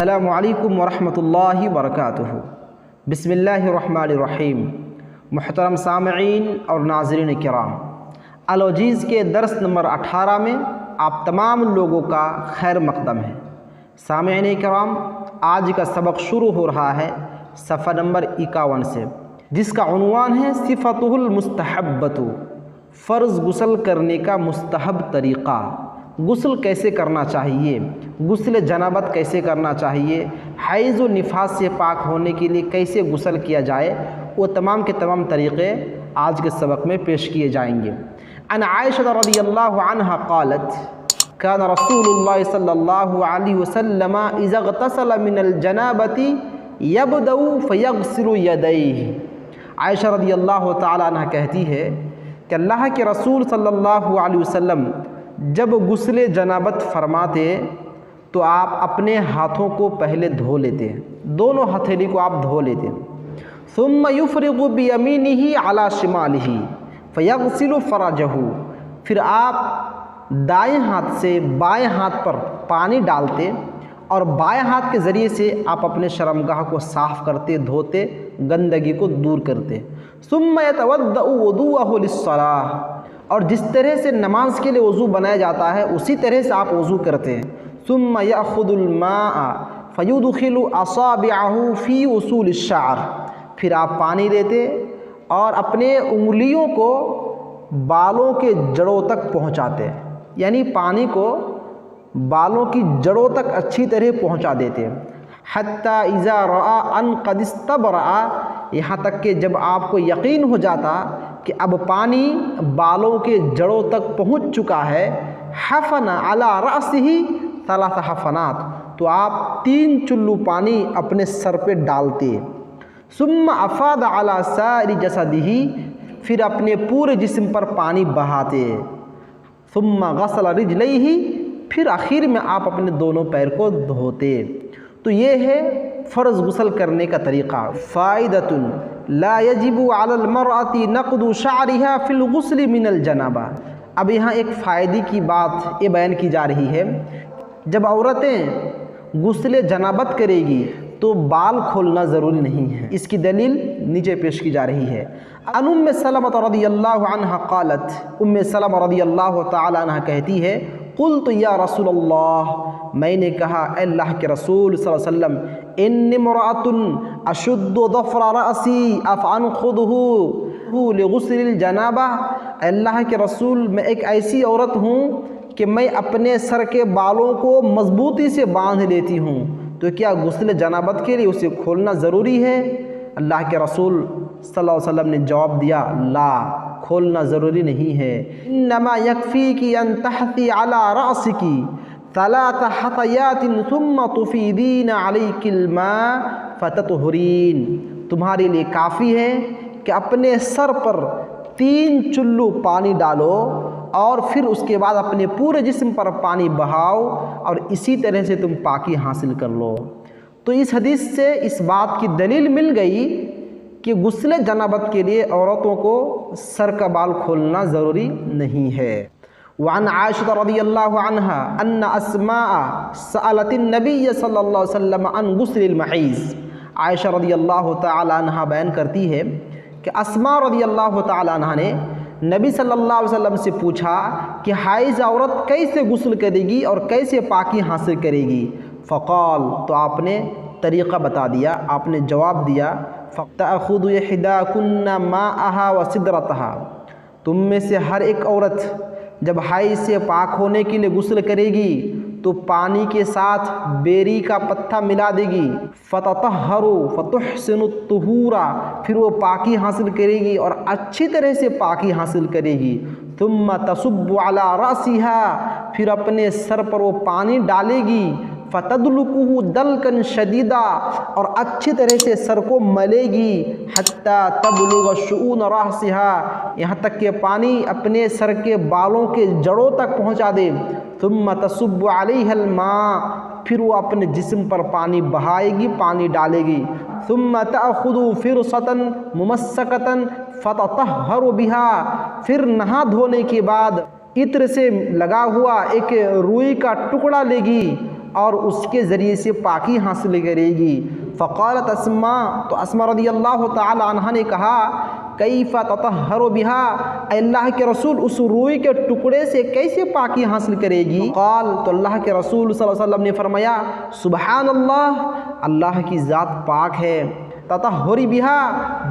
السلام علیکم ورحمۃ اللہ وبرکاتہ۔ بسم اللہ الرحمن الرحیم۔ محترم سامعین اور ناظرین کرام، الوجیز کے درس نمبر 18 میں آپ تمام لوگوں کا خیر مقدم ہے۔ سامعین کرام، آج کا سبق شروع ہو رہا ہے صفحہ نمبر 51 سے، جس کا عنوان ہے صفته المستحبۃ، فرض غسل کرنے کا مستحب طریقہ۔ غسل کیسے کرنا چاہیے، غسل جنابت کیسے کرنا چاہیے، حیض و نفاس سے پاک ہونے کے لیے کیسے غسل کیا جائے، وہ تمام کے تمام طریقے آج کے سبق میں پیش کیے جائیں گے۔ عن عائشہ رضی اللہ عنہا قالت كان رسول اللہ صلی اللہ علیہ وسلم اذا اغتسل من الجنابۃ یبدأ فیغسل یدیہ۔ عائشہ رضی اللہ تعالی عنہ کہتی ہے کہ اللہ کے رسول صلی اللہ علیہ وسلم جب غسل جنابت فرماتے تو آپ اپنے ہاتھوں کو پہلے دھو لیتے، دونوں ہتھیلی کو آپ دھو لیتے، ثم یفرغ بیمینہ علی شمالہ فیغسل فرجہ، پھر آپ دائیں ہاتھ سے بائیں ہاتھ پر پانی ڈالتے اور بائیں ہاتھ کے ذریعے سے آپ اپنے شرمگاہ کو صاف کرتے، دھوتے، گندگی کو دور کرتے۔ ثم یتوضأ وضوءہ للصلاۃ، اور جس طرح سے نماز کے لیے وضو بنایا جاتا ہے اسی طرح سے آپ وضو کرتے ہیں۔ ثم یأخذ الماء فیدخل اصابعہ فی اصول الشعر، پھر آپ پانی لیتے اور اپنے انگلیوں کو بالوں کے جڑوں تک پہنچاتے، یعنی پانی کو بالوں کی جڑوں تک اچھی طرح پہنچا دیتے، حتی اذا رأى ان قد استبرأ، یہاں تک کہ جب آپ کو یقین ہو جاتا کہ اب پانی بالوں کے جڑوں تک پہنچ چکا ہے، حفن علی رأسہ ثلاث حفنات، تو آپ 3 چلو پانی اپنے سر پہ ڈالتے، ثم افاض علی سائر جسدہ، پھر اپنے پورے جسم پر پانی بہاتے، ثم غسل رجلیہ، پھر آخر میں آپ اپنے دونوں پیر کو دھوتے۔ تو یہ ہے فرض غسل کرنے کا طریقہ۔ فائدۃ لا یجب علی المرأۃ نقض شعرها فی الغسل من الجنابہ۔ اب یہاں ایک فائدے کی بات یہ بیان کی جا رہی ہے، جب عورتیں غسل جنابت کرے گی تو بال کھولنا ضروری نہیں ہے، اس کی دلیل نیچے پیش کی جا رہی ہے۔ عن ام سلمۃ رضی اللہ عنہا قالت، ام سلمہ رضی اللہ تعالی عنہ کہتی ہے، قلت یا رسول اللہ، میں نے کہا اے اللہ کے رسول صلی اللہ علیہ وسلم، انی امرأۃ اشد ظفر رأسی افانخذہ لغسل الجنابہ، اے اللہ کے رسول میں ایک ایسی عورت ہوں کہ میں اپنے سر کے بالوں کو مضبوطی سے باندھ لیتی ہوں، تو کیا غسل جنابت کے لیے اسے کھولنا ضروری ہے؟ اللہ کے رسول صلی اللہ علیہ وسلم نے جواب دیا، لا، کھولنا ضروری نہیں ہے، انما یکفیکی ان تحثی علی رأسک 3 حثیات ثم تفیدین علیک الماء فتطہرین، تمہارے لیے کافی ہے کہ اپنے سر پر 3 چلو پانی ڈالو اور پھر اس کے بعد اپنے پورے جسم پر پانی بہاؤ اور اسی طرح سے تم پاکی حاصل کر لو۔ تو اس حدیث سے اس بات کی دلیل مل گئی کہ غسل جنابت کے لیے عورتوں کو سر کا بال کھولنا ضروری نہیں ہے۔ وعن عائشہ رضی اللہ عنہا ان اسماء سألت النبی صلی اللہ علیہ وسلم عن غسل المحیض، عائشہ رضی اللہ تعالی عنہ بیان کرتی ہے کہ اسماء رضی اللہ تعالی عنہ نے نبی صلی اللہ علیہ وسلم سے پوچھا کہ حائض عورت کیسے غسل کرے گی اور کیسے پاکی حاصل کرے گی؟ فقال، تو آپ نے طریقہ بتا دیا، آپ نے جواب دیا، فَتَأْخُذُ إِحْدَاكُنَّ مَاءَهَا وَسِدْرَتَهَا، تم میں سے ہر ایک عورت جب حیض سے پاک ہونے کے لیے غسل کرے گی تو پانی کے ساتھ بیری کا پتہ ملا دے گی، فَتَطَهَّرُ فَتُحْسِنُ الطُّهُورَ، پھر وہ پاکی حاصل کرے گی اور اچھی طرح سے پاکی حاصل کرے گی، ثُمَّ تَصُبُّ عَلَى رَأْسِهَا، پھر اپنے سر پر وہ پانی ڈالے گی، فَتَدْلُكُهُ دَلْكًا شَدِيدًا، اور اچھی طرح سے سر کو ملے گی، حَتَّى تَبْلُغَ شُؤُونَ رَأْسِهَا، یہاں تک کہ پانی اپنے سر کے بالوں کے جڑوں تک پہنچا دے، ثُمَّ تَصُبُّ عَلَيْهَا الْمَاء، پھر وہ اپنے جسم پر پانی بہائے گی، پانی ڈالے گی، ثُمَّ تَأْخُذُ فِرْصَةً مُمَسَّكَةً فَتَطَهَّرُ بِهَا، پھر نہا دھونے کے بعد عطر سے لگا ہوا ایک روئی کا ٹکڑا لے گی اور اس کے ذریعے سے پاکی حاصل کرے گی۔ فقالت اسماء، تو اسماء رضی اللہ تعالی عنہ نے کہا کیف تطہر بہا، اے اللہ کے رسول اس روئی کے ٹکڑے سے کیسے پاکی حاصل کرے گی؟ قال، تو اللہ کے رسول صلی اللہ علیہ وسلم نے فرمایا سبحان اللہ، اللہ کی ذات پاک ہے، تطہری بہا،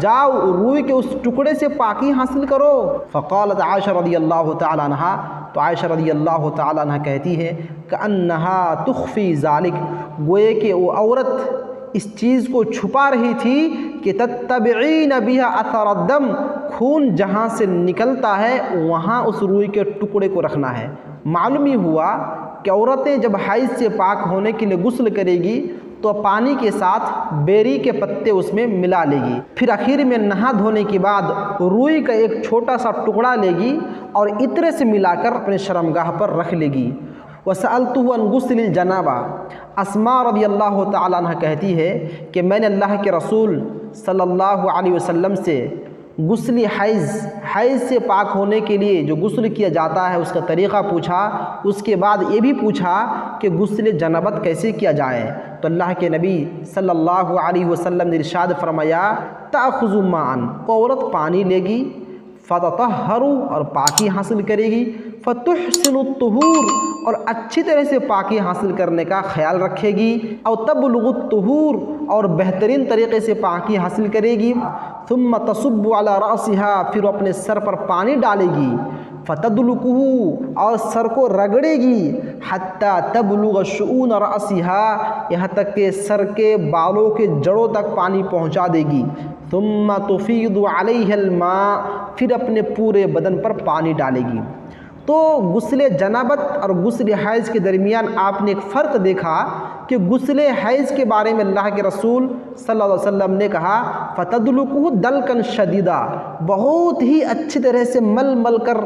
جاؤ روئی کے اس ٹکڑے سے پاکی حاصل کرو۔ فقالت عائشہ رضی اللہ تعالی عنہ، تو عائشہ رضی اللہ تعالی عنہ کہتی ہے کأنہا تخفی ذالک، گوئے کہ وہ عورت اس چیز کو چھپا رہی تھی کہ تتبعین بہا اثر الدم، خون جہاں سے نکلتا ہے وہاں اس روئی کے ٹکڑے کو رکھنا ہے۔ معلوم ہی ہوا کہ عورتیں جب حیض سے پاک ہونے کے لیے غسل کرے گی تو پانی کے ساتھ بیری کے پتے اس میں ملا لے گی، پھر آخر میں نہا دھونے کے بعد روئی کا ایک چھوٹا سا ٹکڑا لے گی اور عطر سے ملا کر اپنے شرمگاہ پر رکھ لے گی۔ وسألته عن غسل الجنابہ، اسماء رضی اللہ تعالی عنہ کہتی ہے کہ میں نے اللہ کے رسول صلی اللہ علیہ وسلم سے غسل حیض سے پاک ہونے کے لیے جو غسل کیا جاتا ہے اس کا طریقہ پوچھا، اس کے بعد یہ بھی پوچھا کہ غسل جنابت کیسے کیا جائے، تو اللہ کے نبی صلی اللہ علیہ وسلم نے ارشاد فرمایا تأخذ ماء، وہ عورت پانی لے گی، فتطہر، اور پاکی حاصل کرے گی، فتحسن الطہور، اور اچھی طرح سے پاکی حاصل کرنے کا خیال رکھے گی، او تبلغ الطہور، اور بہترین طریقے سے پاکی حاصل کرے گی، ثم تصب علی رأسها، پھر اپنے سر پر پانی ڈالے گی، فتدلکہ، اور سر کو رگڑے گی، حتی تبلغ شؤون رأسها، یہاں تک کہ سر کے بالوں کے جڑوں تک پانی پہنچا دے گی، ثم تفیض علیہ الماء، پھر اپنے پورے بدن پر پانی ڈالے گی۔ تو غسل جنابت اور غسل حیض کے درمیان آپ نے ایک فرق دیکھا کہ غسل حیض کے بارے میں اللہ کے رسول صلی اللہ علیہ وسلم نے کہا فتدلکہ دلکن شدیدہ، بہت ہی اچھی طرح سے مل مل کر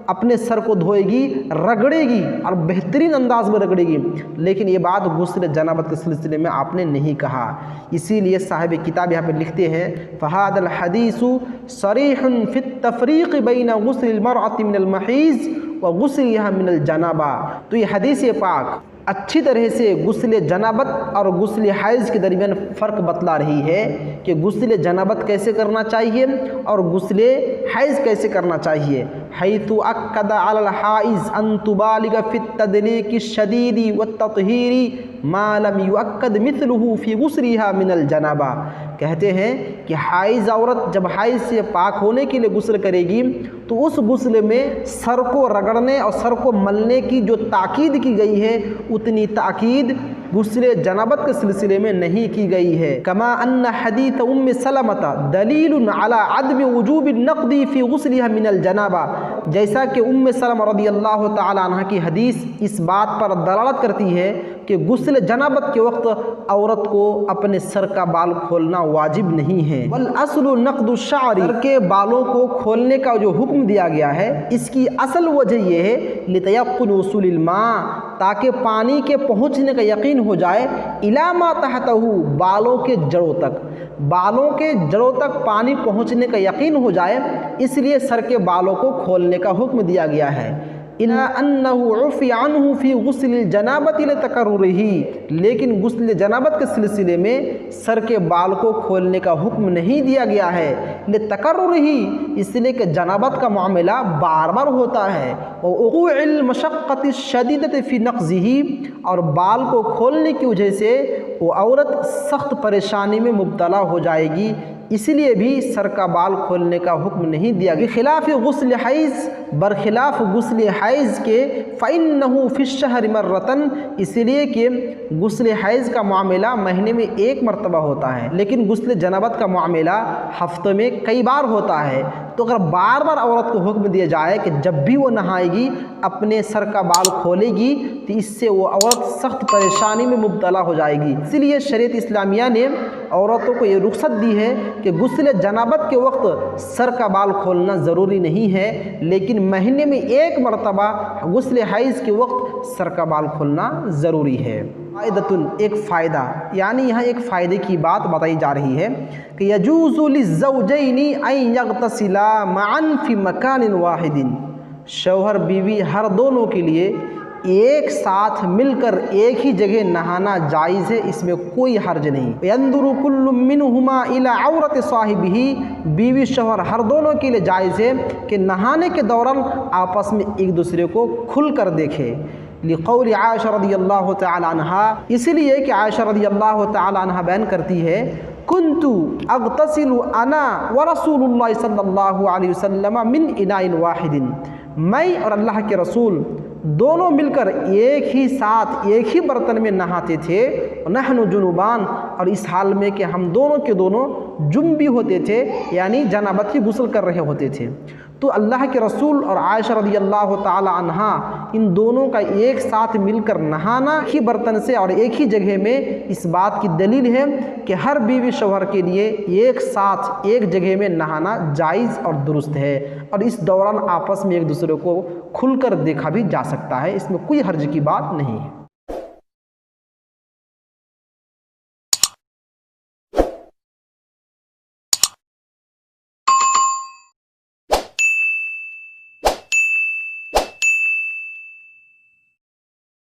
اپنے سر کو دھوئے گی، رگڑے گی اور بہترین انداز میں رگڑے گی، لیکن یہ بات غسل جنابت کے سلسلے میں آپ نے نہیں کہا۔ اسی لیے صاحب کتاب یہاں پہ لکھتے ہیں فہذا الحدیث صریح فی التفریق بین غسل المرأة من المحیض وغسلها من الجنابہ، تو یہ حدیث پاک اچھی طرح سے غسل جنابت اور غسل حیض کے درمیان فرق بتلا رہی ہے کہ غسل جنابت کیسے کرنا چاہیے اور غسل حیض کیسے کرنا چاہیے، حیث اکد علی الحائض ان تبالغ فی التدلیک الشدید والتطہیر ما لم یؤکد مثلہ فی غسلها من الجنابہ، کہتے ہیں کہ حائض عورت جب حیض سے پاک ہونے کے لیے غسل کرے گی تو اس غسل میں سر کو رگڑنے اور سر کو ملنے کی جو تاکید کی گئی ہے اتنی تاکید غسل جنابت کے سلسلے میں نہیں کی گئی ہے۔ کما ان حدیث ام سلمۃ دلیل علی عدم وجوب النقد فی غسلها من الجنابہ، جیسا کہ ام سلمہ رضی اللہ تعالی عنہ کی حدیث اس بات پر دلالت کرتی ہے کہ غسل جنابت کے وقت عورت کو اپنے سر کا بال کھولنا واجب نہیں ہے۔ والاصل نقد الشعر، سر کے بالوں کو کھولنے کا جو حکم دیا گیا ہے اس کی اصل وجہ یہ ہے لتیقن وصول الماء، تاکہ پانی کے پہنچنے کا یقین ہو جائے، الی ما تحتہ، بالوں کے جڑوں تک، بالوں کے جڑوں تک پانی پہنچنے کا یقین ہو جائے، اس لیے سر کے بالوں کو کھولنے کا حکم دیا گیا ہے۔ الا انہ عفی عنہ فی غسل الجنابۃ لتکررہ، لیکن غسل جنابت کے سلسلے میں سر کے بال کو کھولنے کا حکم نہیں دیا گیا ہے، لتکررہ، اس لیے کہ جنابت کا معاملہ بار بار ہوتا ہے، ووقوع المشقۃ الشدیدۃ فی نقضہ، اور بال کو کھولنے کی وجہ سے وہ عورت سخت پریشانی میں مبتلا ہو جائے گی، اس لیے بھی سر کا بال کھولنے کا حکم نہیں دیا گیا۔ بخلاف غسل حیض، برخلاف غسل حیض کے فإنہ فی الشہر مرۃ، اس لیے کہ غسل حیض کا معاملہ مہینے میں ایک مرتبہ ہوتا ہے، لیکن غسل جنابت کا معاملہ ہفتے میں کئی بار ہوتا ہے، تو اگر بار بار عورت کو حکم دیا جائے کہ جب بھی وہ نہائے گی اپنے سر کا بال کھولے گی تو اس سے وہ عورت سخت پریشانی میں مبتلا ہو جائے گی، اس لیے شریعت اسلامیہ نے عورتوں کو یہ رخصت دی ہے کہ غسل جنابت کے وقت سر کا بال کھولنا ضروری نہیں ہے، لیکن مہینے میں ایک مرتبہ غسل حیض کے وقت سر کا بال کھولنا ضروری ہے۔ فائدۃ، ایک فائدہ، یعنی یہاں ایک فائدے کی بات بتائی جا رہی ہے کہ یجوز للزوجین ان یغتسلا معا فی مکان واحد، شوہر بیوی ہر دونوں کے لیے ایک ساتھ مل کر ایک ہی جگہ نہانا جائز ہے، اس میں کوئی حرج نہیں۔ ينظر كل منهما الى عورت صاحبہ، بیوی شوہر ہر دونوں کے لیے جائز ہے کہ نہانے کے دوران آپس میں ایک دوسرے کو کھل کر دیکھے۔ لقول عائشہ رضی اللہ تعالی عنہا، اس لیے کہ عائشہ رضی اللہ تعالی عنہا بیان کرتی ہے، کنت اغتسل انا ورسول اللہ صلی اللہ علیہ وسلم من اناء واحد، میں اور اللہ کے رسول دونوں مل کر ایک ہی ساتھ ایک ہی برتن میں نہاتے تھے، نحن جنوبان، اور اس حال میں کہ ہم دونوں کے دونوں جنبی ہوتے تھے، یعنی جنابت کی غسل کر رہے ہوتے تھے۔ تو اللہ کے رسول اور عائشہ رضی اللہ تعالی عنہا ان دونوں کا ایک ساتھ مل کر نہانا ایک ہی برتن سے اور ایک ہی جگہ میں، اس بات کی دلیل ہے کہ ہر بیوی شوہر کے لیے ایک ساتھ ایک جگہ میں نہانا جائز اور درست ہے، اور اس دوران آپس میں ایک دوسرے کو کھل کر دیکھا بھی جا سکتا ہے، اس میں کوئی حرج کی بات نہیں ہے۔